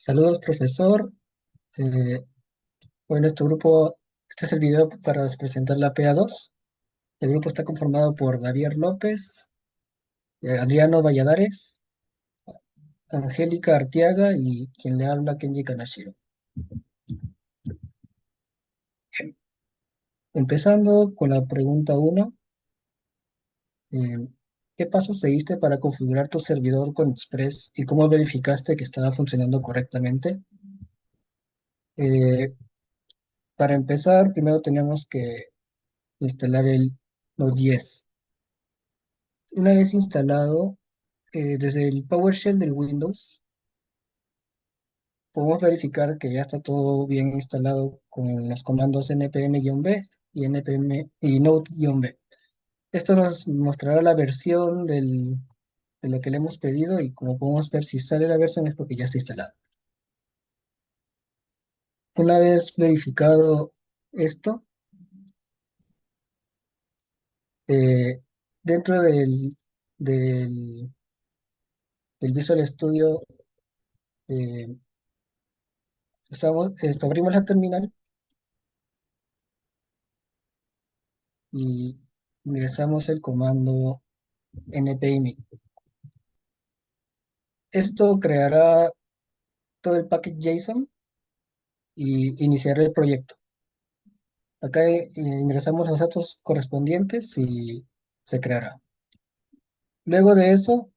Saludos, profesor. Eh, Hoy nuestro grupo, este es el video para presentar la PA2. El grupo está conformado por David López, Adriano Valladares, Angélica Arteaga y quien le habla, Kenji Kanashiro. Empezando con la pregunta 1. ¿Qué pasos seguiste para configurar tu servidor con Express y cómo verificaste que estaba funcionando correctamente? Eh, para empezar, primero teníamos que instalar el Node.js. Una vez instalado, desde el PowerShell del Windows, podemos verificar que ya está todo bien instalado con los comandos npm-b y npm y node-b. Esto nos mostrará la versión de lo que le hemos pedido y como podemos ver, si sale la versión es porque ya está instalado. Una vez verificado esto, eh, dentro del, del Visual Studio, eh, abrimos la terminal y ingresamos el comando npm. Esto creará todo el package JSON y iniciará el proyecto. Acá ingresamos los datos correspondientes y se creará. Luego de eso,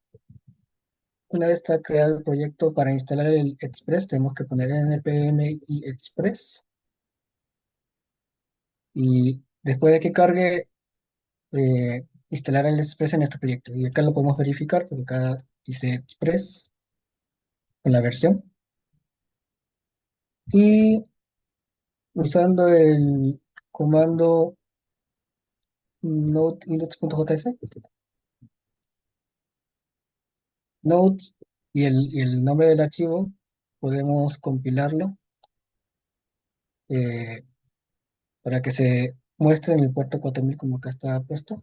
una vez está creado el proyecto para instalar el Express, tenemos que poner npm y Express. Y después de que cargue, instalar el Express en nuestro proyecto. Y acá lo podemos verificar porque acá dice Express con la versión. Y usando el comando node index.js, node y el nombre del archivo, podemos compilarlo eh, para que se muestre en el puerto 4000 como acá está puesto.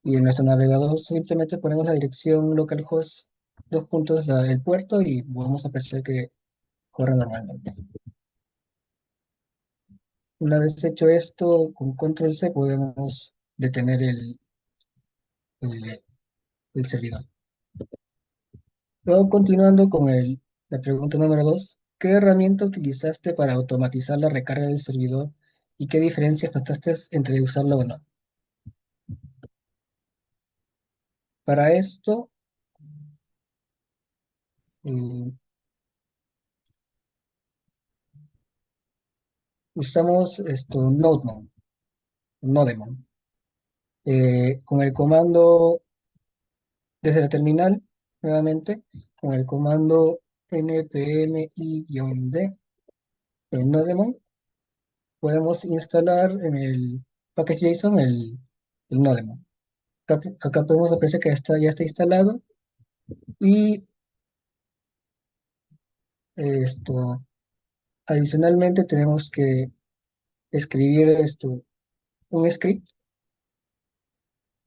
Y en nuestro navegador simplemente ponemos la dirección localhost, dos puntos, el puerto y vamos a apreciar que corre normalmente. Una vez hecho esto, con control C podemos detener el, el servidor. Luego, continuando con la pregunta número 2, ¿qué herramienta utilizaste para automatizar la recarga del servidor y qué diferencias notaste entre usarlo o no? Para esto, eh, usamos Nodemon. Con el comando desde la terminal, nuevamente, con el comando npm-i-d en Nodemon, podemos instalar en el package JSON el Nodemon. Acá podemos apreciar que ya está instalado y esto, adicionalmente tenemos que escribir un script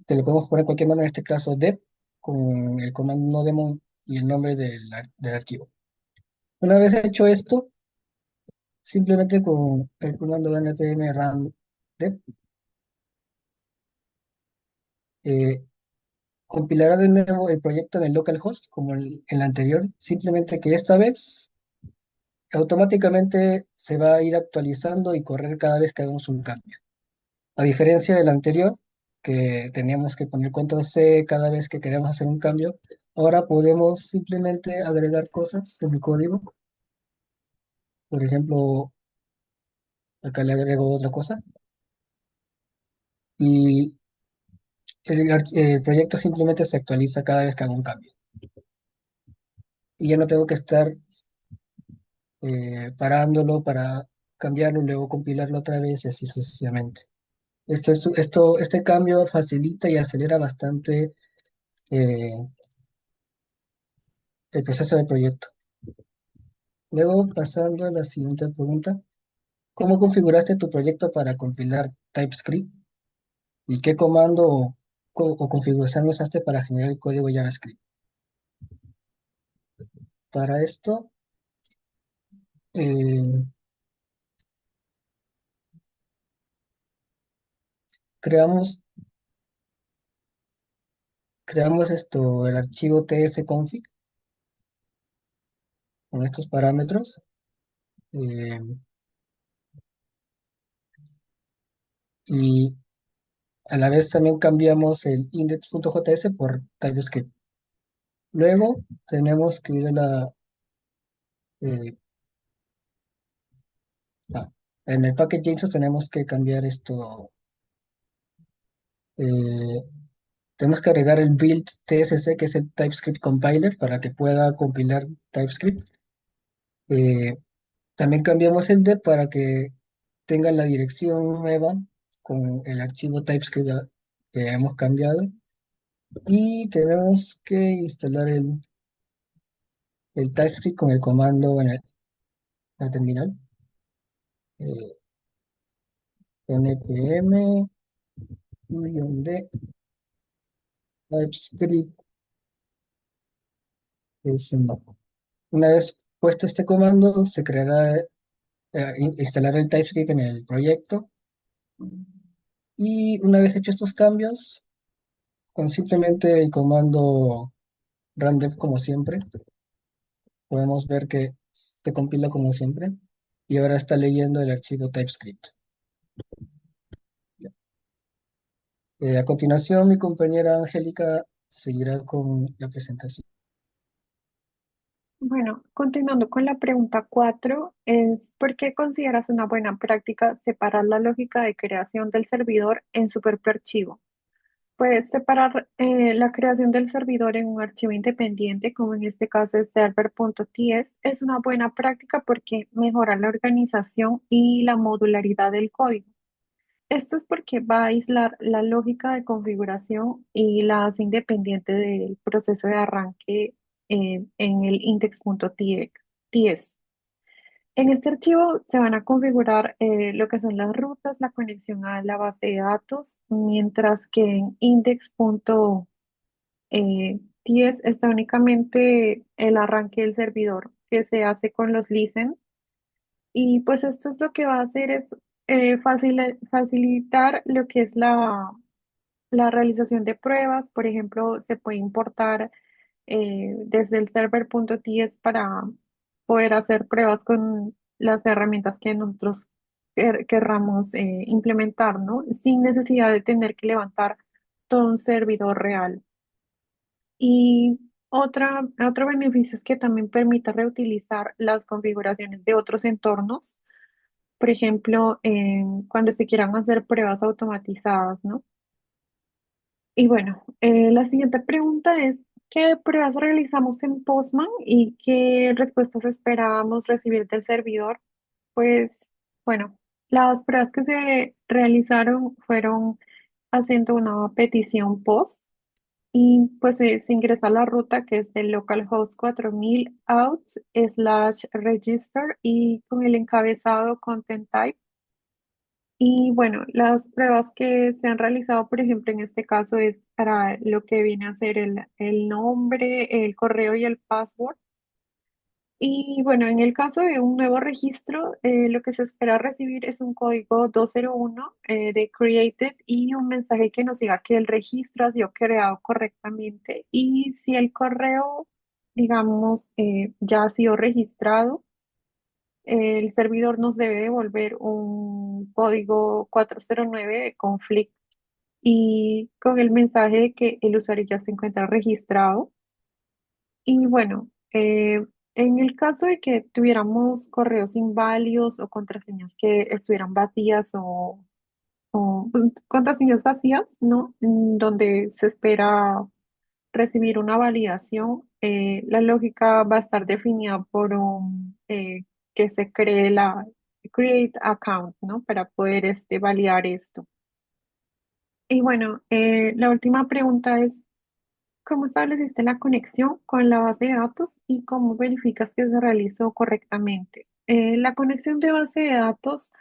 que le podemos poner cualquier nombre, en este caso dep, con el comando nodemon y el nombre del archivo. Una vez hecho esto, simplemente con el comando npm run dep, eh, compilará de nuevo el proyecto en el localhost como en el anterior, simplemente que esta vez automáticamente se va a ir actualizando y correr cada vez que hagamos un cambio. A diferencia del anterior, que teníamos que poner control C cada vez que queríamos hacer un cambio, ahora podemos simplemente agregar cosas en el código. Por ejemplo, acá le agrego otra cosa y el proyecto simplemente se actualiza cada vez que hago un cambio. Y ya no tengo que estar parándolo para cambiarlo y luego compilarlo otra vez y así sucesivamente. Este cambio facilita y acelera bastante eh, el proceso del proyecto. Luego, pasando a la siguiente pregunta, ¿cómo configuraste tu proyecto para compilar TypeScript? ¿Y qué comando? o configuración usaste para generar el código JavaScript. Para esto, eh, creamos, creamos el archivo tsconfig con estos parámetros. eh, y a la vez también cambiamos el index.js por TypeScript. Luego tenemos que ir a eh, en el package JSON tenemos que cambiar eh, tenemos que agregar el build TSC, que es el TypeScript compiler, para que pueda compilar TypeScript. Eh, También cambiamos el dep para que tenga la dirección nueva con el archivo TypeScript que hemos cambiado. Y tenemos que instalar el TypeScript con el comando en la terminal. eh, npm -d TypeScript es no. Una vez puesto este comando, se creará, instalará el TypeScript en el proyecto. Y una vez hechos estos cambios, con simplemente el comando rundev como siempre, podemos ver que se compila como siempre y ahora está leyendo el archivo TypeScript. A continuación, mi compañera Angélica seguirá con la presentación. Bueno, continuando con la pregunta 4, es ¿por qué consideras una buena práctica separar la lógica de creación del servidor en su propio archivo? Puedes separar la creación del servidor en un archivo independiente, como en este caso es server.ts, es una buena práctica porque mejora la organización y la modularidad del código. Esto es porque va a aislar la lógica de configuración y la hace independiente del proceso de arranque en el index.ts. En este archivo se van a configurar lo que son las rutas, la conexión a la base de datos, mientras que en index.ts está únicamente el arranque del servidor que se hace con los listen. Y pues esto es lo que va a hacer es facilitar lo que es la realización de pruebas. Por ejemplo, se puede importar desde el server.ts para poder hacer pruebas con las herramientas que nosotros querramos implementar, ¿no? Sin necesidad de tener que levantar todo un servidor real. Y otro beneficio es que también permite reutilizar las configuraciones de otros entornos, por ejemplo, cuando se quieran hacer pruebas automatizadas, ¿no? Y bueno, la siguiente pregunta es, ¿qué pruebas realizamos en Postman y qué respuestas esperábamos recibir del servidor? Pues bueno, las pruebas que se realizaron fueron haciendo una petición POST y pues se ingresa a la ruta que es del localhost 4000 out slash register y con el encabezado content type. Y bueno, las pruebas que se han realizado, por ejemplo, en este caso es para lo que viene a ser el nombre, el correo y el password. Y bueno, en el caso de un nuevo registro, lo que se espera recibir es un código 201 de created y un mensaje que nos diga que el registro ha sido creado correctamente. Y si el correo, digamos, ya ha sido registrado, el servidor nos debe devolver un código 409 de conflict y con el mensaje de que el usuario ya se encuentra registrado. Y bueno, en el caso de que tuviéramos correos inválidos o contraseñas que estuvieran vacías o contraseñas vacías, ¿no? Donde se espera recibir una validación, la lógica va a estar definida por un que se cree la create account, ¿no? Para poder validar esto. Y bueno, la última pregunta es, ¿cómo estableciste la conexión con la base de datos y cómo verificas que se realizó correctamente? La conexión de base de datos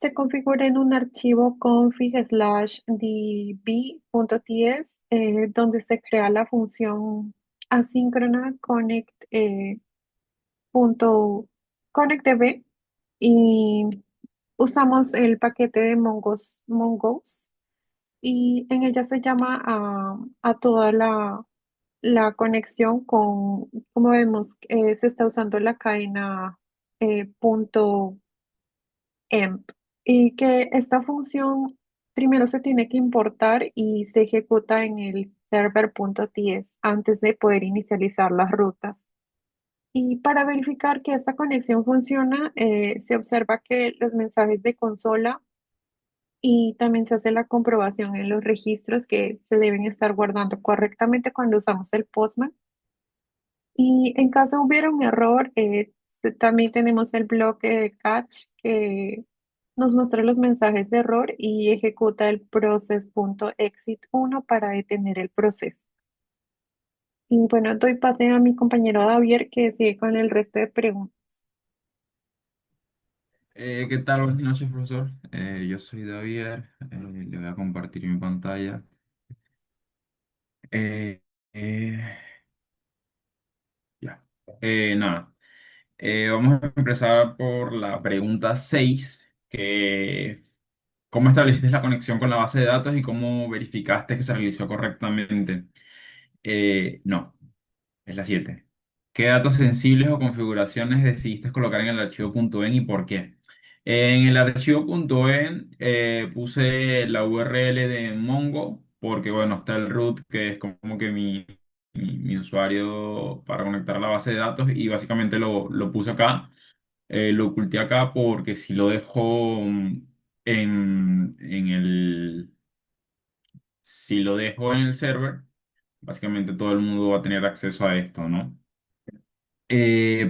se configura en un archivo config/db.ts, donde se crea la función asíncrona connectDB, y usamos el paquete de Mongoose, y en ella se llama a toda la conexión como vemos, se está usando la cadena punto emp, y que esta función primero se tiene que importar y se ejecuta en el server.ts antes de poder inicializar las rutas. Y para verificar que esta conexión funciona, se observa que los mensajes de consola, y también se hace la comprobación en los registros que se deben estar guardando correctamente cuando usamos el Postman. Y en caso hubiera un error, también tenemos el bloque de catch que nos muestra los mensajes de error y ejecuta el process.exit 1 para detener el proceso. Y bueno, doy pase a mi compañero Javier que sigue con el resto de preguntas. ¿Qué tal? Buenas noches, profesor. Yo soy David. Le voy a compartir mi pantalla. Eh, eh, ya. Nada. Vamos a empezar por la pregunta 6, que ¿cómo estableciste la conexión con la base de datos y cómo verificaste que se realizó correctamente? No. Es la 7. ¿Qué datos sensibles o configuraciones decidiste colocar en el archivo .env y por qué? En el archivo .env puse la URL de Mongo porque, bueno, está el root, que es como que mi usuario para conectar a la base de datos, y básicamente lo puse acá. Lo oculté acá porque si lo dejo si lo dejo en el server, básicamente todo el mundo va a tener acceso a esto, ¿no?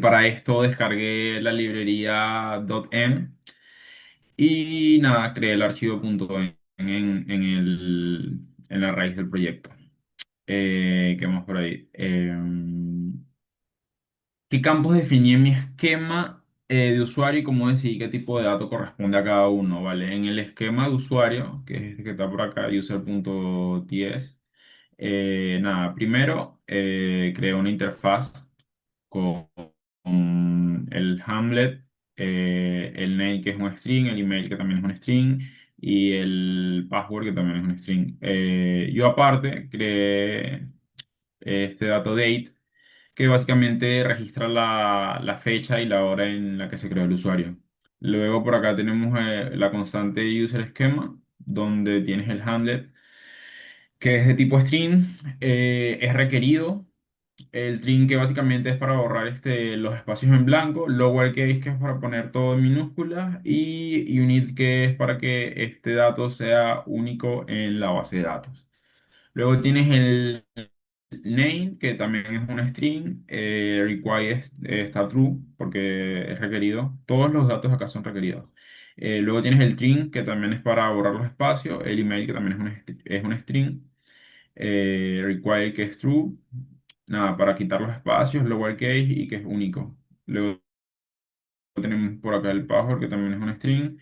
Para esto descargué la librería .env y nada, creé el archivo .env en la raíz del proyecto. ¿Qué más por ahí? ¿Qué campos definí en mi esquema de usuario y cómo decidí qué tipo de dato corresponde a cada uno? ¿Vale? En el esquema de usuario, que es este que está por acá, user.ts, nada, primero creé una interfaz con, con el Hamlet, el name, que es un string, el email, que también es un string, y el password, que también es un string. Yo aparte creé este dato date, que básicamente registra la fecha y la hora en la que se creó el usuario. Luego por acá tenemos la constante user schema, donde tienes el Hamlet, que es de tipo string, es requerido. El trim, que básicamente es para borrar los espacios en blanco, lowercase, que es para poner todo en minúsculas, y unit, que es para que este dato sea único en la base de datos. Luego tienes el name, que también es un string, require está true porque es requerido. Todos los datos acá son requeridos. Luego tienes el string, que también es para borrar los espacios, el email, que también es un string, require, que es true, nada, para quitar los espacios, lowercase, y que es único. Luego tenemos por acá el password, que también es un string,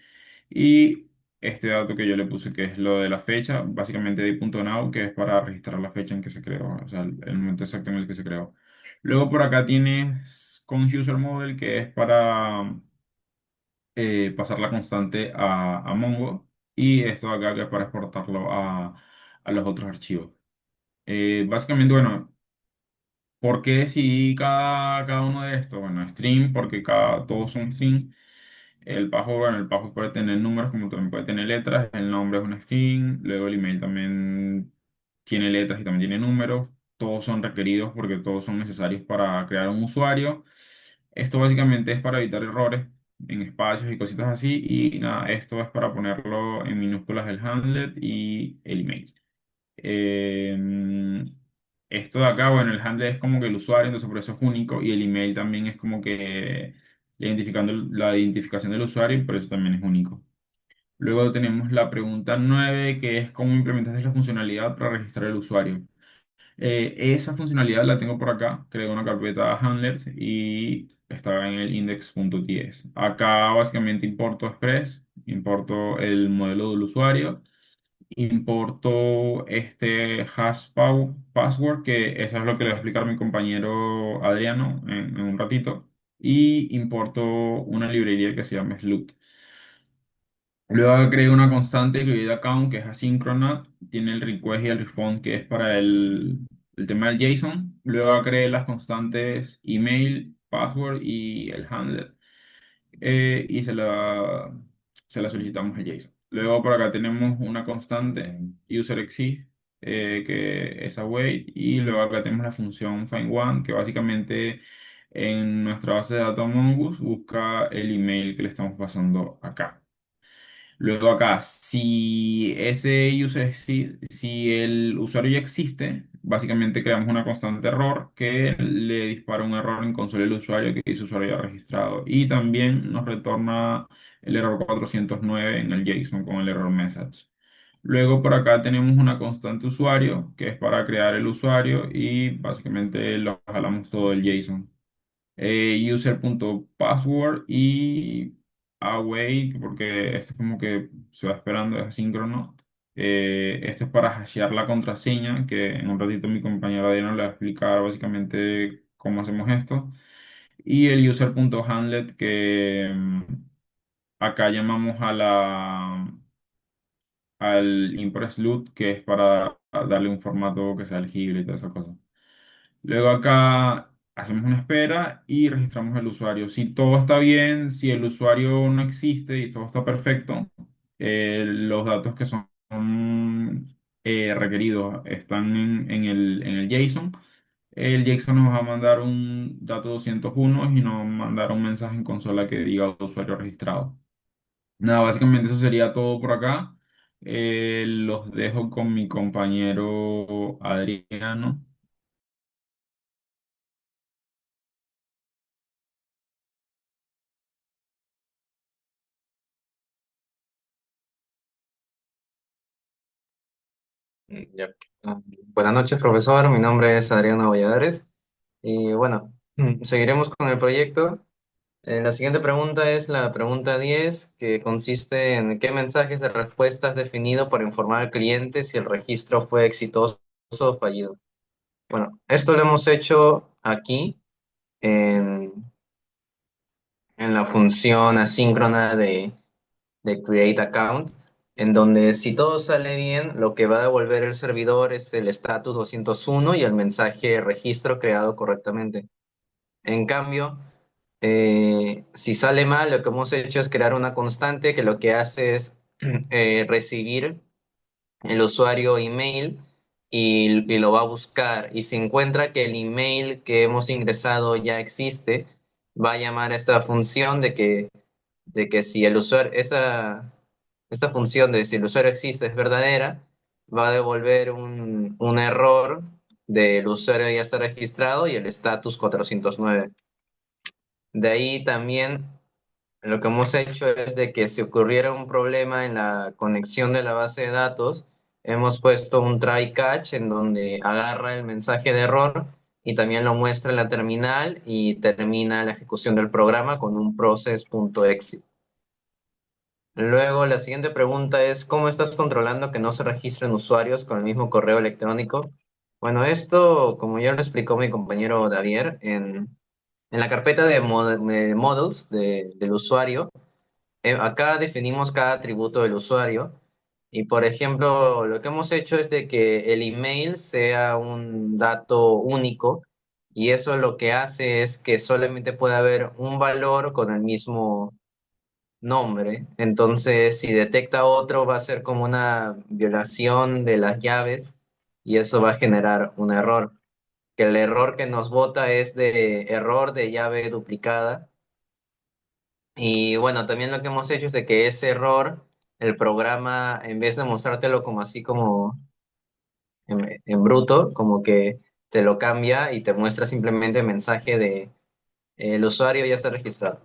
y este dato que yo le puse, que es lo de la fecha, básicamente de .now, que es para registrar la fecha en que se creó, o sea, el momento exacto en el que se creó. Luego por acá tienes con user model, que es para pasar la constante a Mongo, y esto de acá, que es para exportarlo a los otros archivos. Básicamente, bueno, ¿por qué decidí cada uno de estos? Bueno, string, porque todos son string. El password, bueno, el password puede tener números como también puede tener letras. El nombre es un string. Luego el email también tiene letras y también tiene números. Todos son requeridos porque todos son necesarios para crear un usuario. Esto básicamente es para evitar errores en espacios y cositas así. Y nada, esto es para ponerlo en minúsculas el handlet y el email. Eh, Esto de acá, bueno, el handle es como que el usuario, entonces por eso es único, y el email también es como que la identificación del usuario, y por eso también es único. Luego tenemos la pregunta 9, que es cómo implementaste la funcionalidad para registrar el usuario. Esa funcionalidad la tengo por acá, creo una carpeta handlers y está en el index.ts. Acá básicamente importo Express Importo el modelo del usuario, importo este password, que eso es lo que le va a explicar mi compañero Adriano en un ratito, y importo una librería que se llama Sloot. Luego creo una constante create account que es asíncrona, tiene el request y el response que es para el tema del JSON. Luego creé las constantes email, password y el handler y se la solicitamos a JSON. Luego por acá tenemos una constante userExist que es await y luego acá tenemos la función find1 que básicamente en nuestra base de datos Mongoose busca el email que le estamos pasando acá. Luego acá, si el usuario ya existe, básicamente creamos una constante error que le dispara un error en consola del usuario que dice usuario ya registrado. Y también nos retorna el error 409 en el JSON con el error message. Luego por acá tenemos una constante usuario que es para crear el usuario y básicamente lo jalamos todo el JSON user.password y await, porque esto es como que se va esperando, es asíncrono. Esto es para hashear la contraseña, que en un ratito mi compañero Adriano le va a explicar básicamente cómo hacemos esto. Y el user.handlet, que acá llamamos al import loot, que es para darle un formato que sea legible y todas esas cosas. Luego acá hacemos una espera y registramos el usuario. Si todo está bien, si el usuario no existe y todo está perfecto, los datos que son requeridos están en el JSON. El JSON nos va a mandar un dato 201 y nos va a mandar un mensaje en consola que diga usuario registrado. Nada, básicamente eso sería todo por acá. Los dejo con mi compañero Adriano. Ya. Buenas noches, profesor. Mi nombre es Adriano Valladares. Y bueno, seguiremos con el proyecto. La siguiente pregunta es la pregunta 10, que consiste en qué mensajes de respuesta has definido para informar al cliente si el registro fue exitoso o fallido. Bueno, esto lo hemos hecho aquí en, en la función asíncrona de Create Account, en donde si todo sale bien, lo que va a devolver el servidor es el status 201 y el mensaje registro creado correctamente. En cambio, si sale mal, lo que hemos hecho es crear una constante que lo que hace es recibir el usuario email y lo va a buscar. Y si encuentra que el email que hemos ingresado ya existe, va a llamar a esta función de que si el usuario, esta función de si el usuario existe es verdadera, va a devolver un error del usuario ya está registrado y el status 409. De ahí también lo que hemos hecho es de que si ocurriera un problema en la conexión de la base de datos, hemos puesto un try catch en donde agarra el mensaje de error y también lo muestra en la terminal y termina la ejecución del programa con un process.exit. Luego, la siguiente pregunta es, ¿cómo estás controlando que no se registren usuarios con el mismo correo electrónico? Bueno, esto, como ya lo explicó mi compañero Davier, en la carpeta de models del usuario, acá definimos cada atributo del usuario y, por ejemplo, lo que hemos hecho es de que el email sea un dato único y eso lo que hace es que solamente puede haber un valor con el mismo nombre. Entonces, si detecta otro, va a ser como una violación de las llaves y eso va a generar un error. Que el error que nos bota es de error de llave duplicada. Y bueno, también lo que hemos hecho es de que ese error, el programa, en vez de mostrártelo como así como en bruto, como que te lo cambia y te muestra simplemente el mensaje de el usuario ya está registrado.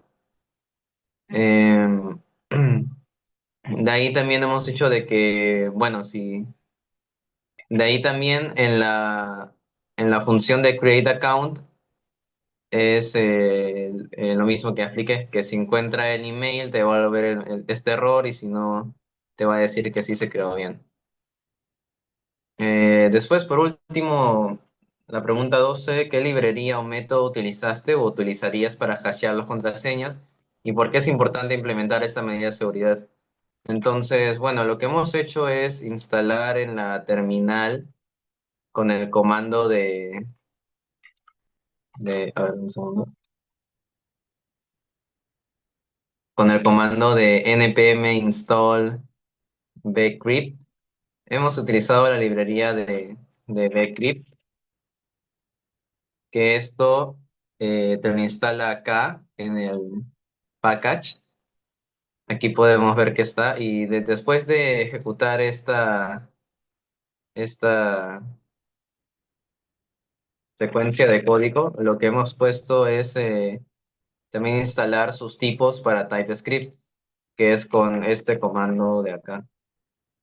Em, de ahí también hemos dicho de que, bueno, sí, de ahí también en la función de create account es lo mismo que expliqué, que si encuentra el email te va a volver este error y si no, te va a decir que sí se creó bien. Después, por último, la pregunta 12: ¿qué librería o método utilizaste o utilizarías para hashear las contraseñas? ¿Y por qué es importante implementar esta medida de seguridad? Entonces, bueno, lo que hemos hecho es instalar en la terminal con el comando a ver, un segundo, con el comando de npm install bcrypt. Hemos utilizado la librería de bcrypt, que esto te lo instala acá en el package. Aquí podemos ver que está y después de ejecutar esta secuencia de código, lo que hemos puesto es también instalar sus tipos para TypeScript, que es con este comando de acá,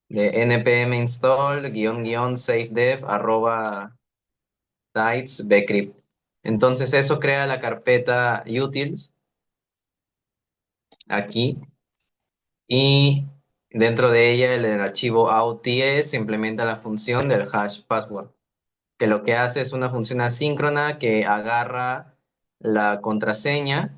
de npm install --safedev @types_bcrypt. Entonces eso crea la carpeta utils aquí y dentro de ella en el archivo out.ts se implementa la función del hash password, que lo que hace es una función asíncrona que agarra la contraseña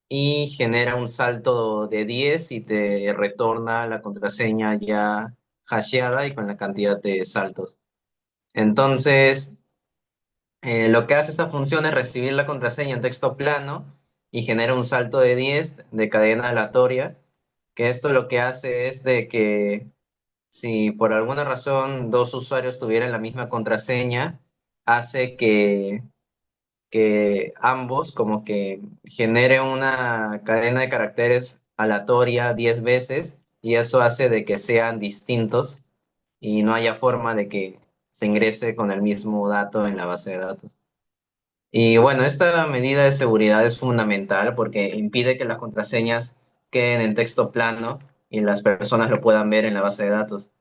y genera un salto de 10 y te retorna la contraseña ya hasheada y con la cantidad de saltos. Entonces, lo que hace esta función es recibir la contraseña en texto plano y genera un salto de 10 de cadena aleatoria, que esto lo que hace es de que si por alguna razón dos usuarios tuvieran la misma contraseña, hace que ambos como que genere una cadena de caracteres aleatoria 10 veces y eso hace de que sean distintos y no haya forma de que se ingrese con el mismo dato en la base de datos. Y bueno, esta medida de seguridad es fundamental porque impide que las contraseñas queden en texto plano y las personas lo puedan ver en la base de datos.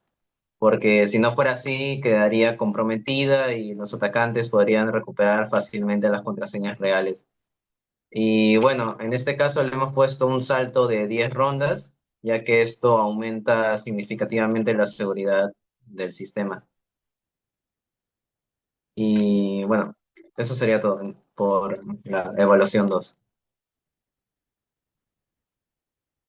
Porque si no fuera así, quedaría comprometida y los atacantes podrían recuperar fácilmente las contraseñas reales. Y bueno, en este caso le hemos puesto un salto de 10 rondas, ya que esto aumenta significativamente la seguridad del sistema. Y bueno, eso sería todo por la evaluación 2.